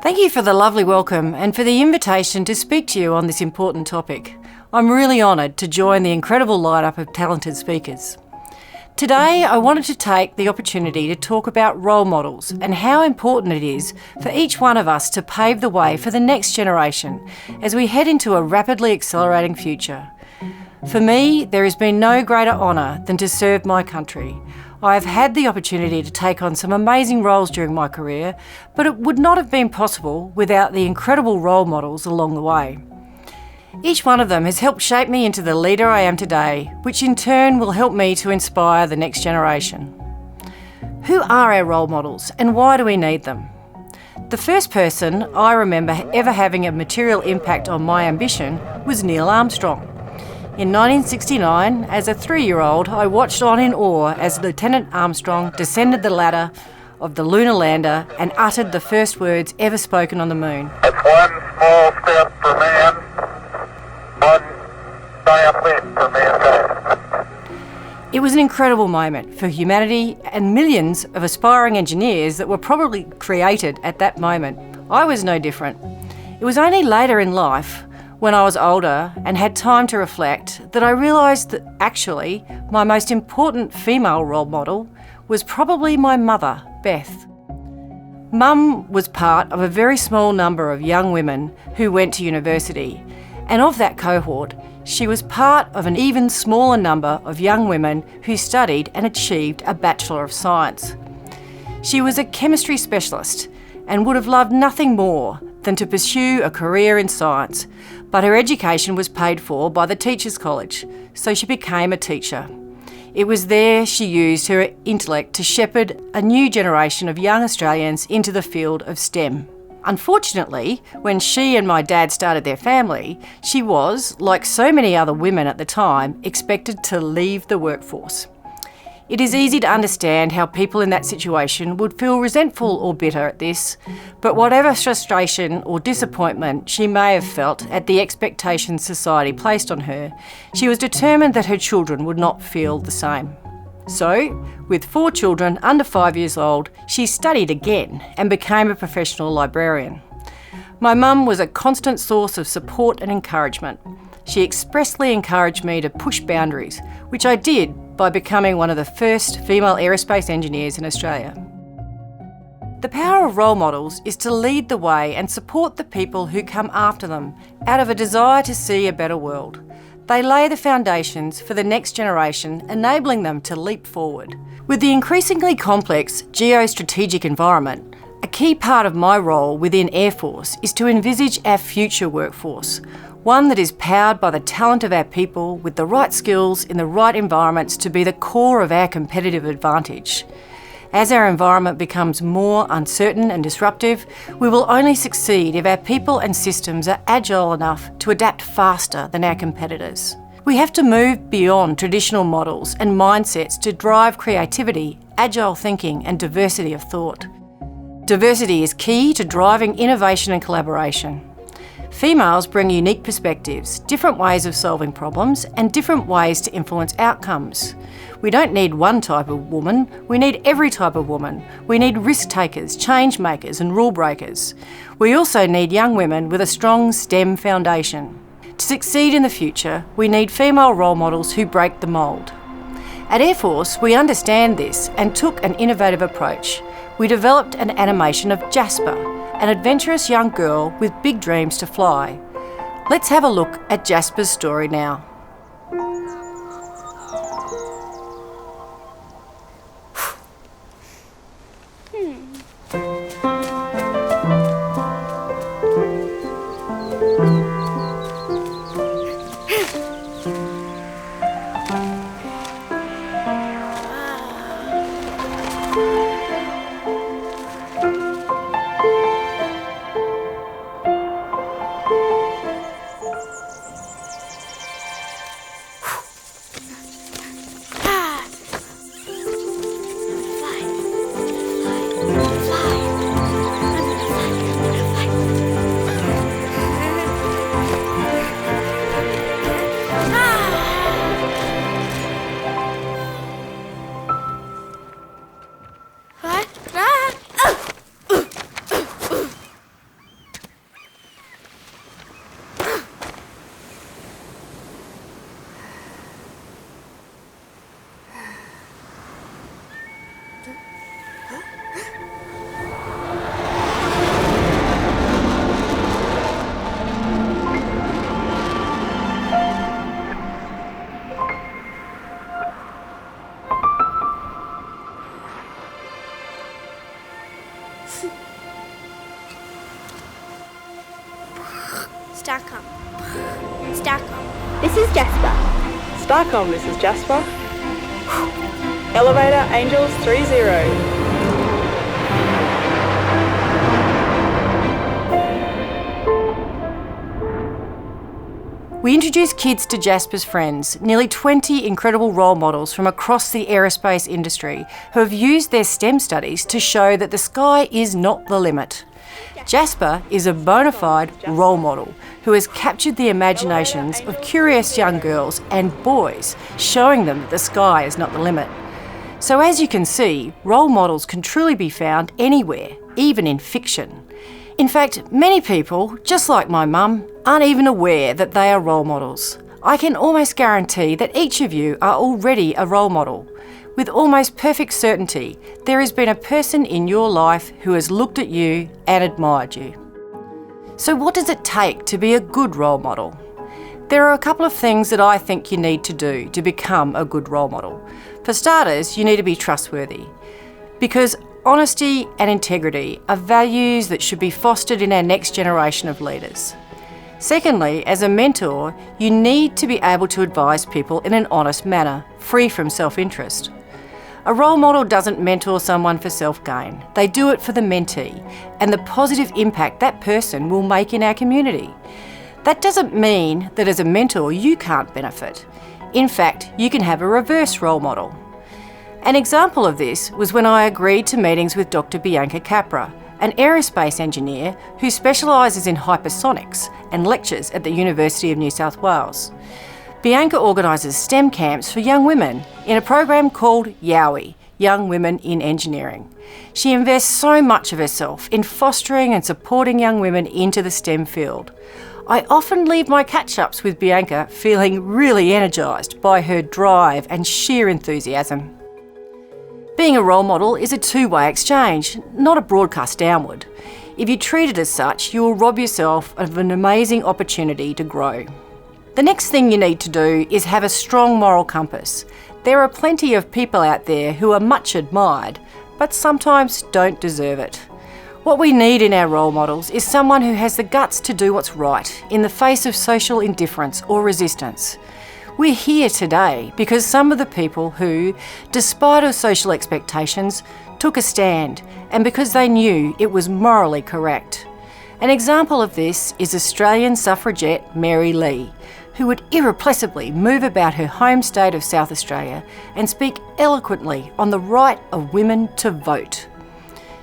Thank you for the lovely welcome and for the invitation to speak to you on this important topic. I'm really honoured to join the incredible lineup of talented speakers. Today, I wanted to take the opportunity to talk about role models and how important it is for each one of us to pave the way for the next generation as we head into a rapidly accelerating future. For me, there has been no greater honour than to serve my country. I have had the opportunity to take on some amazing roles during my career, but it would not have been possible without the incredible role models along the way. Each one of them has helped shape me into the leader I am today, which in turn will help me to inspire the next generation. Who are our role models and why do we need them? The first person I remember ever having a material impact on my ambition was Neil Armstrong. In 1969, as a 3-year-old, I watched on in awe as Lieutenant Armstrong descended the ladder of the lunar lander and uttered the first words ever spoken on the moon. It's one small step for man, one giant leap for mankind. It was an incredible moment for humanity and millions of aspiring engineers that were probably created at that moment. I was no different. It was only later in life, when I was older and had time to reflect, that I realised that actually my most important female role model was probably my mother, Beth. Mum was part of a very small number of young women who went to university, and of that cohort, she was part of an even smaller number of young women who studied and achieved a Bachelor of Science. She was a chemistry specialist and would have loved nothing more than to pursue a career in science, but her education was paid for by the Teachers' College, so she became a teacher. It was there she used her intellect to shepherd a new generation of young Australians into the field of STEM. Unfortunately, when she and my dad started their family, she was, like so many other women at the time, expected to leave the workforce. It is easy to understand how people in that situation would feel resentful or bitter at this, but whatever frustration or disappointment she may have felt at the expectations society placed on her, she was determined that her children would not feel the same. So, with 4 children under 5 years old, she studied again and became a professional librarian. My mum was a constant source of support and encouragement. She expressly encouraged me to push boundaries, which I did by becoming one of the first female aerospace engineers in Australia. The power of role models is to lead the way and support the people who come after them out of a desire to see a better world. They lay the foundations for the next generation, enabling them to leap forward. With the increasingly complex geostrategic environment, a key part of my role within Air Force is to envisage our future workforce, one that is powered by the talent of our people with the right skills in the right environments to be the core of our competitive advantage. As our environment becomes more uncertain and disruptive, we will only succeed if our people and systems are agile enough to adapt faster than our competitors. We have to move beyond traditional models and mindsets to drive creativity, agile thinking and diversity of thought. Diversity is key to driving innovation and collaboration. Females bring unique perspectives, different ways of solving problems, and different ways to influence outcomes. We don't need one type of woman, we need every type of woman. We need risk takers, change makers, and rule breakers. We also need young women with a strong STEM foundation. To succeed in the future, we need female role models who break the mould. At Air Force, we understand this and took an innovative approach. We developed an animation of Jasper, an adventurous young girl with big dreams to fly. Let's have a look at Jasper's story now. Starcom. Starcom. This is Jasper. Starcom, this is Jasper. Elevator, Angels 30. We introduced kids to Jasper's friends, nearly 20 incredible role models from across the aerospace industry who have used their STEM studies to show that the sky is not the limit. Jasper is a bona fide role model who has captured the imaginations of curious young girls and boys, showing them that the sky is not the limit. So as you can see, role models can truly be found anywhere, even in fiction. In fact, many people, just like my mum, aren't even aware that they are role models. I can almost guarantee that each of you are already a role model. With almost perfect certainty, there has been a person in your life who has looked at you and admired you. So what does it take to be a good role model? There are a couple of things that I think you need to do to become a good role model. For starters, you need to be trustworthy, because honesty and integrity are values that should be fostered in our next generation of leaders. Secondly, as a mentor, you need to be able to advise people in an honest manner, free from self-interest. A role model doesn't mentor someone for self-gain. They do it for the mentee and the positive impact that person will make in our community. That doesn't mean that as a mentor you can't benefit. In fact, you can have a reverse role model. An example of this was when I agreed to meetings with Dr. Bianca Capra, an aerospace engineer who specialises in hypersonics and lectures at the University of New South Wales. Bianca organises STEM camps for young women in a program called YOWI, Young Women in Engineering. She invests so much of herself in fostering and supporting young women into the STEM field. I often leave my catch-ups with Bianca feeling really energised by her drive and sheer enthusiasm. Being a role model is a two-way exchange, not a broadcast downward. If you treat it as such, you will rob yourself of an amazing opportunity to grow. The next thing you need to do is have a strong moral compass. There are plenty of people out there who are much admired, but sometimes don't deserve it. What we need in our role models is someone who has the guts to do what's right in the face of social indifference or resistance. We're here today because some of the people who, despite our social expectations, took a stand, and because they knew it was morally correct. An example of this is Australian suffragette Mary Lee, who would irrepressibly move about her home state of South Australia and speak eloquently on the right of women to vote.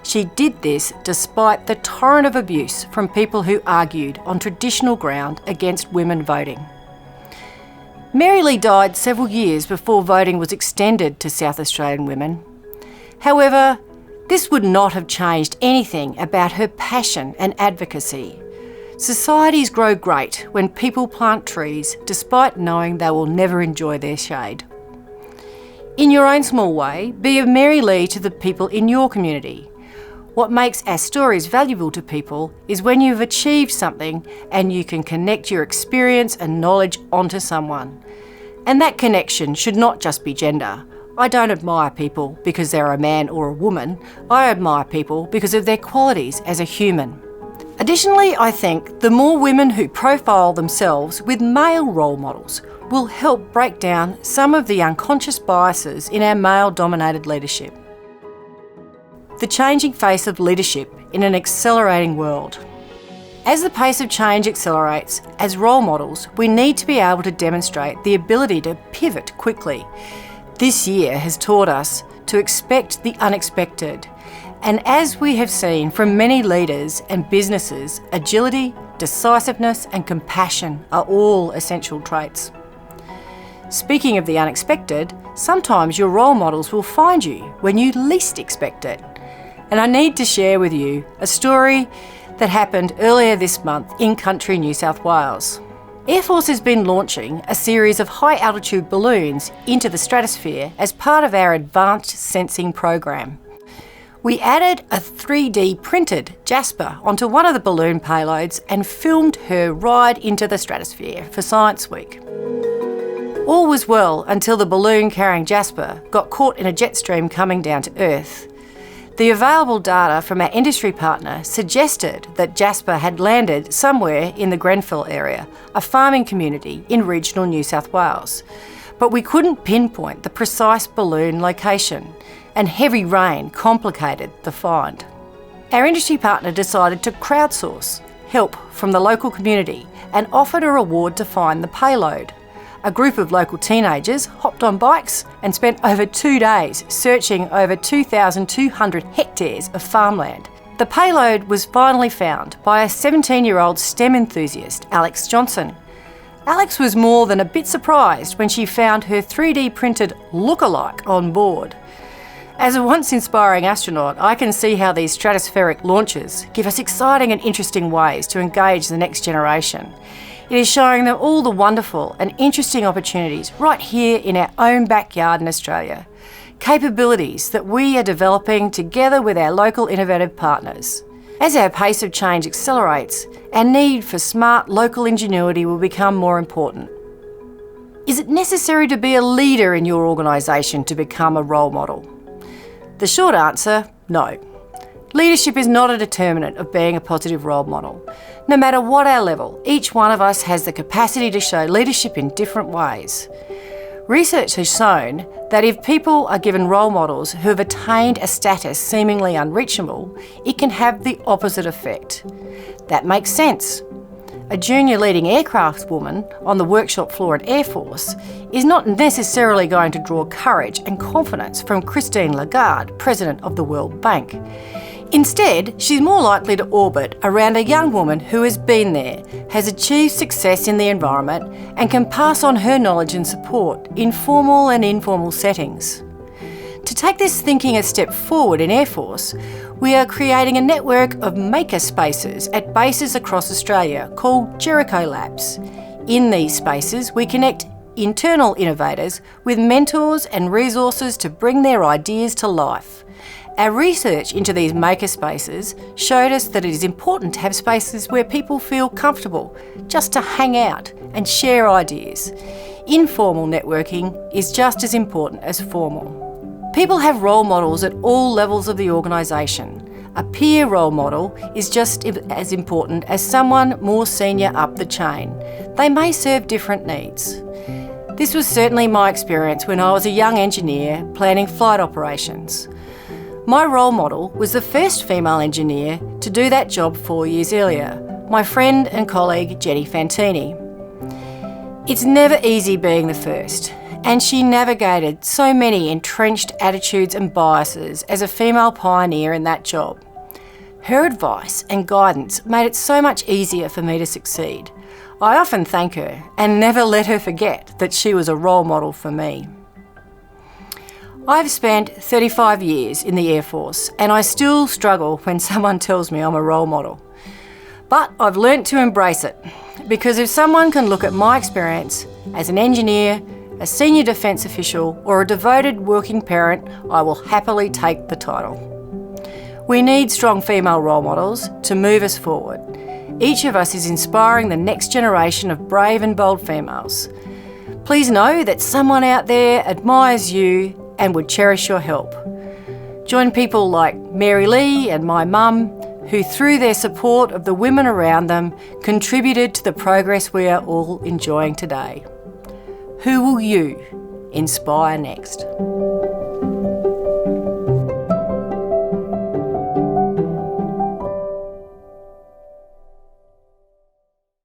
She did this despite the torrent of abuse from people who argued on traditional ground against women voting. Mary Lee died several years before voting was extended to South Australian women. However, this would not have changed anything about her passion and advocacy. Societies grow great when people plant trees despite knowing they will never enjoy their shade. In your own small way, be a Mary Lee to the people in your community. What makes our stories valuable to people is when you've achieved something and you can connect your experience and knowledge onto someone. And that connection should not just be gender. I don't admire people because they're a man or a woman. I admire people because of their qualities as a human. Additionally, I think the more women who profile themselves with male role models will help break down some of the unconscious biases in our male-dominated leadership. The changing face of leadership in an accelerating world. As the pace of change accelerates, as role models, we need to be able to demonstrate the ability to pivot quickly. This year has taught us to expect the unexpected. And as we have seen from many leaders and businesses, agility, decisiveness and compassion are all essential traits. Speaking of the unexpected, sometimes your role models will find you when you least expect it. And I need to share with you a story that happened earlier this month in country New South Wales. Air Force has been launching a series of high-altitude balloons into the stratosphere as part of our Advanced Sensing program. We added a 3D printed Jasper onto one of the balloon payloads and filmed her ride into the stratosphere for Science Week. All was well until the balloon carrying Jasper got caught in a jet stream coming down to Earth. The available data from our industry partner suggested that Jasper had landed somewhere in the Grenfell area, a farming community in regional New South Wales. But we couldn't pinpoint the precise balloon location, and heavy rain complicated the find. Our industry partner decided to crowdsource help from the local community and offered a reward to find the payload. A group of local teenagers hopped on bikes and spent over 2 days searching over 2,200 hectares of farmland. The payload was finally found by a 17-year-old STEM enthusiast, Alex Johnson. Alex was more than a bit surprised when she found her 3D printed look-alike on board. As a once inspiring astronaut, I can see how these stratospheric launches give us exciting and interesting ways to engage the next generation. It is showing them all the wonderful and interesting opportunities right here in our own backyard in Australia. Capabilities that we are developing together with our local innovative partners. As our pace of change accelerates, our need for smart local ingenuity will become more important. Is it necessary to be a leader in your organisation to become a role model? The short answer, no. Leadership is not a determinant of being a positive role model. No matter what our level, each one of us has the capacity to show leadership in different ways. Research has shown that if people are given role models who have attained a status seemingly unreachable, it can have the opposite effect. That makes sense. A junior leading aircraft woman on the workshop floor at Air Force is not necessarily going to draw courage and confidence from Christine Lagarde, President of the World Bank. Instead, she's more likely to orbit around a young woman who has been there, has achieved success in the environment, and can pass on her knowledge and support in formal and informal settings. To take this thinking a step forward in Air Force, we are creating a network of maker spaces at bases across Australia called Jericho Labs. In these spaces, we connect internal innovators with mentors and resources to bring their ideas to life. Our research into these maker spaces showed us that it is important to have spaces where people feel comfortable just to hang out and share ideas. Informal networking is just as important as formal. People have role models at all levels of the organisation. A peer role model is just as important as someone more senior up the chain. They may serve different needs. This was certainly my experience when I was a young engineer planning flight operations. My role model was the first female engineer to do that job 4 years earlier, my friend and colleague Jenny Fantini. It's never easy being the first, and she navigated so many entrenched attitudes and biases as a female pioneer in that job. Her advice and guidance made it so much easier for me to succeed. I often thank her and never let her forget that she was a role model for me. I've spent 35 years in the Air Force and I still struggle when someone tells me I'm a role model. But I've learnt to embrace it, because if someone can look at my experience as an engineer, a senior defence official or a devoted working parent, I will happily take the title. We need strong female role models to move us forward. Each of us is inspiring the next generation of brave and bold females. Please know that someone out there admires you and would cherish your help. Join people like Mary Lee and my mum, who through their support of the women around them contributed to the progress we are all enjoying today. Who will you inspire next?